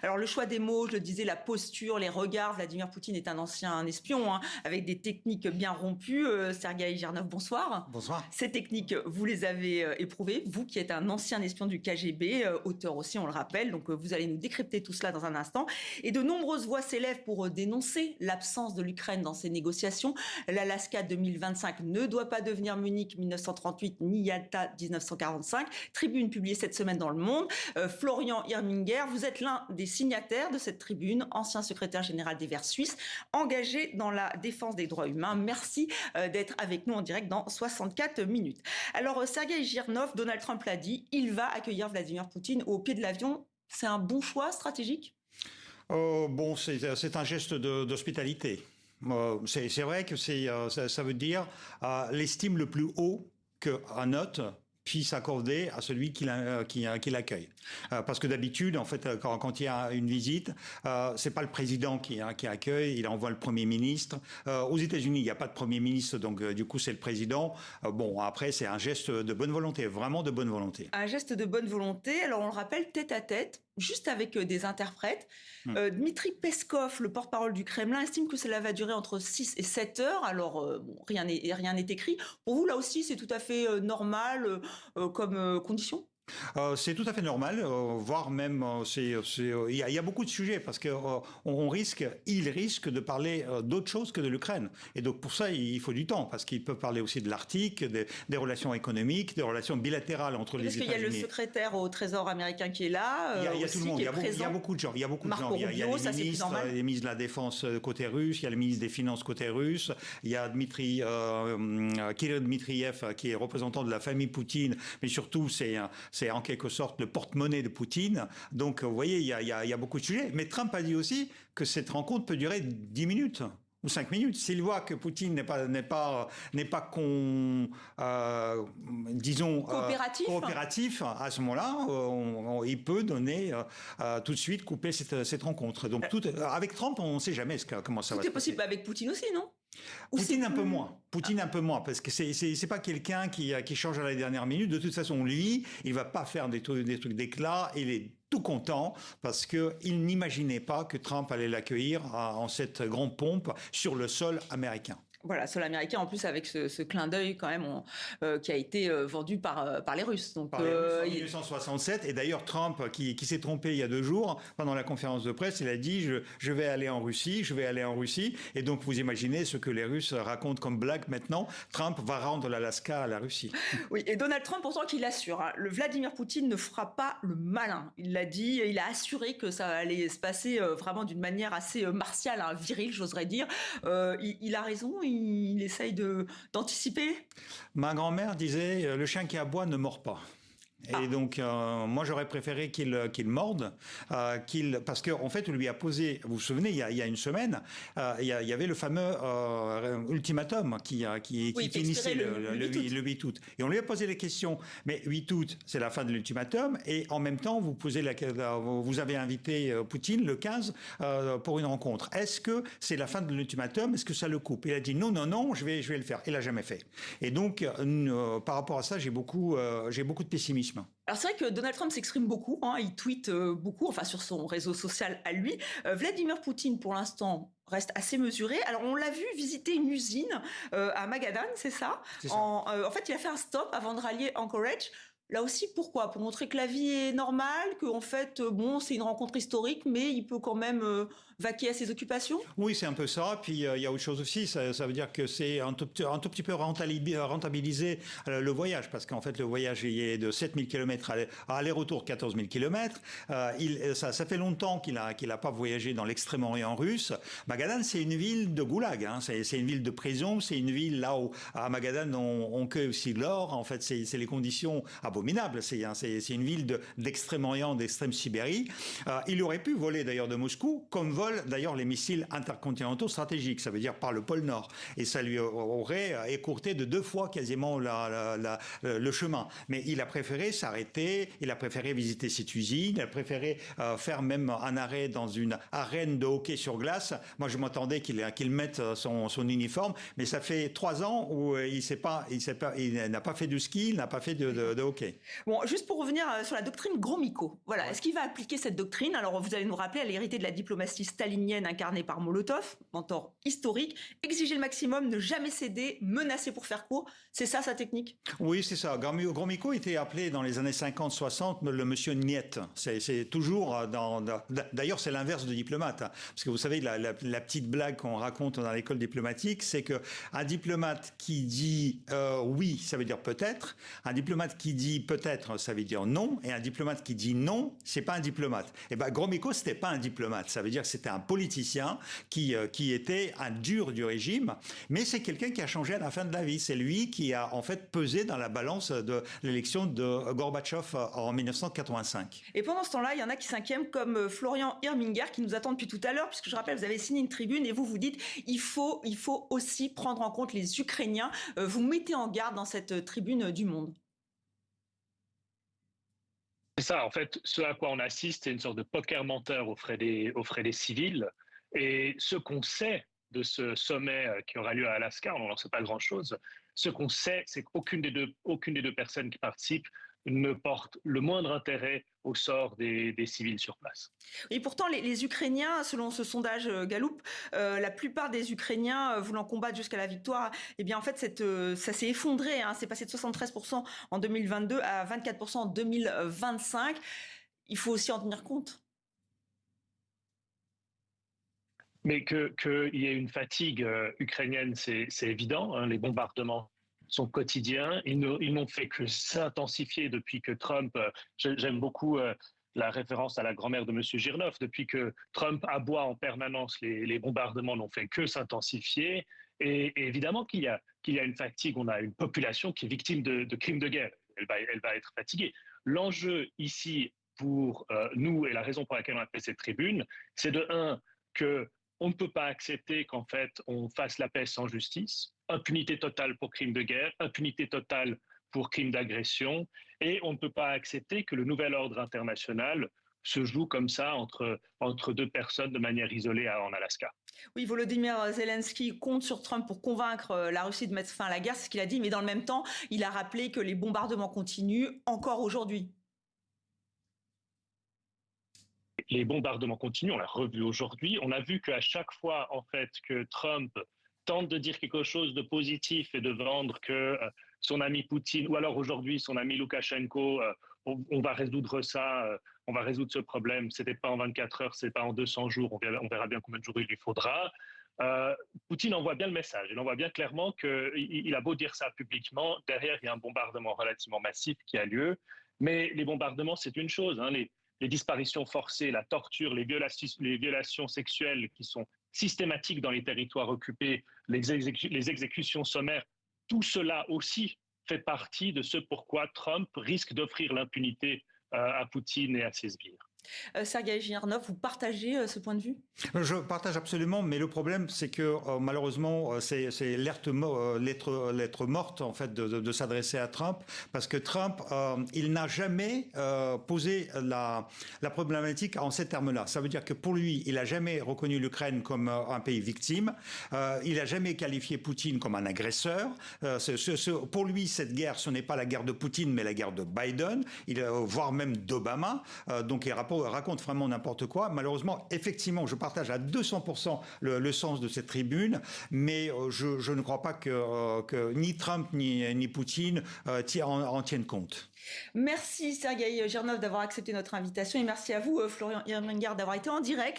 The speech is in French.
Alors le choix des mots, je le disais, la posture, les regards, Vladimir Poutine est un ancien espion, hein, avec des techniques bien rompues. Sergueï Girnov, bonsoir. Bonsoir. Ces techniques, vous les avez éprouvées, vous qui êtes un ancien espion du KGB, auteur aussi, on le rappelle, donc vous allez nous décrypter tout cela dans un instant. Et de nombreuses voix s'élèvent pour dénoncer l'absence de l'Ukraine dans ces négociations. L'Alaska 2025 ne doit pas devenir Munich 1938 ni Yalta 1945. Tribune publiée cette semaine dans Le Monde. Florian Irminger, vous êtes l'un des signataires de cette tribune, ancien secrétaire général des Verts suisses, engagé dans la défense des droits humains. Merci d'être avec nous en direct dans 64 minutes. Alors, Sergueï Girnov, Donald Trump l'a dit, il va accueillir Vladimir Poutine au pied de l'avion. C'est un bon choix stratégique ? Bon, c'est un geste d'hospitalité. C'est vrai que ça veut dire l'estime le plus haut qu'un hôte puisse accorder à celui qui l'accueille. Parce que d'habitude, en fait, quand il y a une visite, c'est pas le président qui accueille, il envoie le Premier ministre. Aux États-Unis, il n'y a pas de Premier ministre, donc du coup, c'est le président. Bon, après, c'est un geste de bonne volonté, vraiment de bonne volonté. Un geste de bonne volonté, alors on le rappelle, tête à tête, juste avec des interprètes. Dmitri Peskov, le porte-parole du Kremlin, estime que cela va durer entre 6 et 7 heures. Alors, bon, rien n'est écrit. Pour vous, là aussi, c'est tout à fait normal comme condition ? C'est tout à fait normal, voire même il y a beaucoup de sujets parce que il risque de parler d'autre chose que de l'Ukraine. Et donc pour ça, il faut du temps parce qu'il peut parler aussi de l'Arctique, des relations économiques, des relations bilatérales entre les États-Unis. Parce qu'il y a le secrétaire au Trésor américain qui est là. Il y a tout le monde. Il y a beaucoup de gens. Il y a beaucoup de gens. Il y a les ministres de la Défense côté russe. Il y a le ministre des Finances côté russe. Il y a Kirill Dmitriev qui est représentant de la famille Poutine, mais surtout c'est en quelque sorte le porte-monnaie de Poutine. Donc, vous voyez, il y a beaucoup de sujets. Mais Trump a dit aussi que cette rencontre peut durer 10 minutes ou 5 minutes. S'il voit que Poutine n'est pas coopératif, à ce moment-là, il peut donner tout de suite couper cette rencontre. Donc, avec Trump, on ne sait jamais comment ça va se passer. Tout est possible avec Poutine aussi, non ? Poutine un peu moins, parce que c'est pas quelqu'un qui change à la dernière minute. De toute façon, lui, il va pas faire des trucs d'éclat. Il est tout content parce que il n'imaginait pas que Trump allait l'accueillir en cette grande pompe sur le sol américain. Voilà, sol américain, en plus avec ce clin d'œil quand même qui a été vendu par les Russes. Donc, par les Russes en 1967. Et d'ailleurs, Trump, qui s'est trompé il y a 2 jours, pendant la conférence de presse, il a dit je vais aller en Russie. Et donc, vous imaginez ce que les Russes racontent comme blague maintenant. Trump va rendre l'Alaska à la Russie. Oui, et Donald Trump, pourtant, qu'il assure, hein, le Vladimir Poutine ne fera pas le malin. Il l'a dit, il a assuré que ça allait se passer vraiment d'une manière assez martiale, hein, virile, j'oserais dire. Il a raison, il essaye d'anticiper. Ma grand-mère disait le chien qui aboie ne mord pas. Et donc, moi, j'aurais préféré qu'il morde, parce que en fait, on lui a posé. Vous vous souvenez, il y a une semaine, il y avait le fameux ultimatum qui finissait le 8 août. Et on lui a posé les questions. Mais 8 août, c'est la fin de l'ultimatum, et en même temps, vous avez invité Poutine le 15 pour une rencontre. Est-ce que c'est la fin de l'ultimatum? Est-ce que ça le coupe? Il a dit non, je vais le faire. Il l'a jamais fait. Et donc, par rapport à ça, j'ai beaucoup de pessimisme. Alors c'est vrai que Donald Trump s'exprime beaucoup, hein, il tweete beaucoup, enfin sur son réseau social à lui. Vladimir Poutine, pour l'instant, reste assez mesuré. Alors on l'a vu visiter une usine à Magadan, c'est ça, C'est ça. En fait, il a fait un stop avant de rallier Anchorage. Là aussi, pourquoi? Pour montrer que la vie est normale, qu'en fait, bon, c'est une rencontre historique, mais il peut quand même vaquer à ses occupations? Oui, c'est un peu ça. Puis il y a autre chose aussi. Ça veut dire que c'est un tout petit peu rentabiliser le voyage, parce qu'en fait, le voyage il est de 7000 km à aller-retour 14 000 km. Ça fait longtemps qu'il a pas voyagé dans l'extrême-orient russe. Magadan, c'est une ville de goulag. Hein. C'est une ville de prison. C'est une ville là où à Magadan on cueille aussi de l'or. En fait, c'est les conditions abominable. C'est une ville d'Extrême-Orient, d'Extrême Sibérie. Il aurait pu voler d'ailleurs de Moscou, comme volent d'ailleurs les missiles intercontinentaux stratégiques. Ça veut dire par le pôle Nord. Et ça lui aurait écourté de 2 fois quasiment le chemin. Mais il a préféré s'arrêter. Il a préféré visiter cette usine. Il a préféré faire même un arrêt dans une arène de hockey sur glace. Moi, je m'attendais qu'il mette son uniforme. Mais ça fait 3 ans où il n'a pas fait de ski, il n'a pas fait de hockey. fait. Bon, juste pour revenir sur la doctrine Gromyko, voilà, ouais. Est-ce qu'il va appliquer cette doctrine? Alors, vous allez nous rappeler, elle est héritée de la diplomatie stalinienne incarnée par Molotov, mentor historique, exiger le maximum, ne jamais céder, menacer pour faire court. C'est ça sa technique? Oui, c'est ça. Gromyko était appelé dans les années 50-60 le monsieur Niet. C'est toujours d'ailleurs, c'est l'inverse de diplomate. Hein, parce que vous savez, la petite blague qu'on raconte dans l'école diplomatique, c'est qu'un diplomate qui dit oui, ça veut dire peut-être. Un diplomate qui dit peut-être, ça veut dire non. Et un diplomate qui dit non, c'est pas un diplomate. Et ben, Gromyko, c'était pas un diplomate. Ça veut dire que c'était un politicien qui était un dur du régime. Mais c'est quelqu'un qui a changé à la fin de la vie. C'est lui qui a en fait pesé dans la balance de l'élection de Gorbatchev en 1985. Et pendant ce temps-là, il y en a qui s'inquiètent comme Florian Irminger qui nous attend depuis tout à l'heure, puisque je rappelle, vous avez signé une tribune et vous dites il faut aussi prendre en compte les Ukrainiens. Vous mettez en garde dans cette tribune du Monde. C'est ça, en fait, ce à quoi on assiste, c'est une sorte de poker menteur aux frais des civils. Et ce qu'on sait de ce sommet qui aura lieu à Alaska, on n'en sait pas grand-chose. Ce qu'on sait, c'est qu'aucune des deux personnes qui participent ne porte le moindre intérêt au sort des civils sur place. Et pourtant, les Ukrainiens, selon ce sondage Gallup, la plupart des Ukrainiens voulant combattre jusqu'à la victoire, eh bien en fait, ça s'est effondré. Hein, c'est passé de 73% en 2022 à 24% en 2025. Il faut aussi en tenir compte. Mais qu'il y ait une fatigue ukrainienne, c'est évident. Hein, les bombardements sont quotidiens. Ils n'ont fait que s'intensifier depuis que Trump... J'aime beaucoup la référence à la grand-mère de M. Girnov. Depuis que Trump aboie en permanence, les bombardements n'ont fait que s'intensifier. Et évidemment qu'il y a une fatigue. On a une population qui est victime de crimes de guerre. Elle va être fatiguée. L'enjeu ici pour nous, et la raison pour laquelle on a fait cette tribune, c'est de un, qu'on ne peut pas accepter qu'en fait on fasse la paix sans justice, impunité totale pour crimes de guerre, impunité totale pour crimes d'agression, et on ne peut pas accepter que le nouvel ordre international se joue comme ça entre deux personnes de manière isolée en Alaska. Oui, Volodymyr Zelensky compte sur Trump pour convaincre la Russie de mettre fin à la guerre, c'est ce qu'il a dit, mais dans le même temps, il a rappelé que les bombardements continuent encore aujourd'hui. Les bombardements continuent, on l'a revu aujourd'hui. On a vu qu'à chaque fois, en fait, que Trump tente de dire quelque chose de positif et de vendre que son ami Poutine, ou alors aujourd'hui son ami Loukachenko, on va résoudre ça, on va résoudre ce problème. C'était pas en 24 heures, c'est pas en 200 jours, on verra bien combien de jours il lui faudra. Poutine envoie bien le message, il envoie bien clairement qu'il a beau dire ça publiquement, derrière il y a un bombardement relativement massif qui a lieu, mais les bombardements c'est une chose, hein, les disparitions forcées, la torture, les violations sexuelles qui sont systématiques dans les territoires occupés, les exécutions sommaires, tout cela aussi fait partie de ce pourquoi Trump risque d'offrir l'impunité à Poutine et à ses sbires. Sergueï Girnov, vous partagez ce point de vue? Je partage absolument, mais le problème, c'est que malheureusement, c'est lettre morte en fait de s'adresser à Trump, parce que Trump, il n'a jamais posé la problématique en ces termes-là. Ça veut dire que pour lui, il n'a jamais reconnu l'Ukraine comme un pays victime, il n'a jamais qualifié Poutine comme un agresseur. Pour lui, cette guerre, ce n'est pas la guerre de Poutine, mais la guerre de Biden, voire même d'Obama. Donc il raconte vraiment n'importe quoi. Malheureusement, effectivement, je partage à 200% le sens de cette tribune, mais je ne crois pas que ni Trump ni Poutine en tiennent compte. Merci Sergueï Girnov d'avoir accepté notre invitation et merci à vous Florian Irminger d'avoir été en direct